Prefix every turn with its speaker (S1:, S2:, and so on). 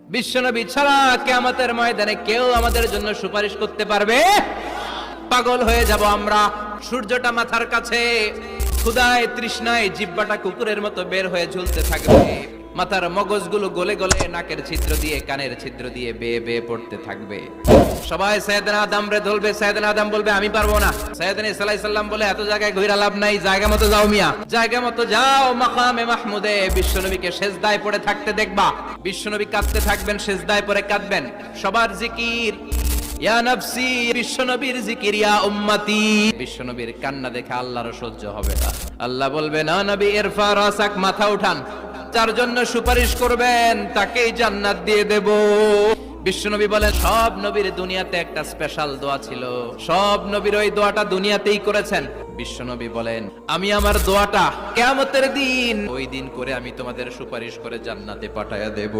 S1: বিশ্বনবী ছাড়া কিয়ামতের ময়দানে কেউ আমাদের জন্য সুপারিশ করতে পারবে? পাগল হয়ে যাব আমরা। সূর্যটা মাথার কাছে, ক্ষুধায় তৃষ্ণায় জিহ্বাটা কুকুরের মতো বের হয়ে ঝুলতে থাকবে, মাথার মগজগুলো গলে গলে নাকের ছিদ্র দিয়ে কানের ছিদ্র দিয়ে বেয়ে বেয়ে পড়তে থাকবে। সবাই সাইয়েদনা আদম রে ধরবে, সাইয়েদনা আদম বলবে আমি পারবো না। সাইয়েদনা ইসা আলাইহিস সালাম বলে এত জায়গায় ঘুরা লাভ নাই, জায়গা মতো যাও মিয়া, জায়গা মতো যাও। মাকামে মাহমুদে বিশ্বনবীকে সেজদায় পড়ে থাকতে দেখবা। বিশ্বনবী কাঁদতে থাকবেন, সেজদায় পড়ে কাঁদবেন। সবার জিকির ইয়া নফসি, বিশ্বনবীর জিকির ইয়া উম্মতি। বিশ্বনবীর কান্না দেখে আল্লাহর সহ্য হবে না। আল্লাহ বলবে না নবী ইরফা রাসাক, মাথা উঠান, যার জন্য সুপারিশ করবেন তাকেই জান্নাত দিয়ে দেব। বিশ্বনবী বলেন সব নবীর দুনিয়াতে একটা স্পেশাল দোয়া ছিল, সব নবীর ওই দোয়াটা দুনিয়াতেই করেছেন। বিশ্বনবী বলেন আমি আমার দোয়াটা কিয়ামতের দিন ওই দিন করে আমি তোমাদের সুপারিশ করে জান্নাতে পাঠায়া দেব।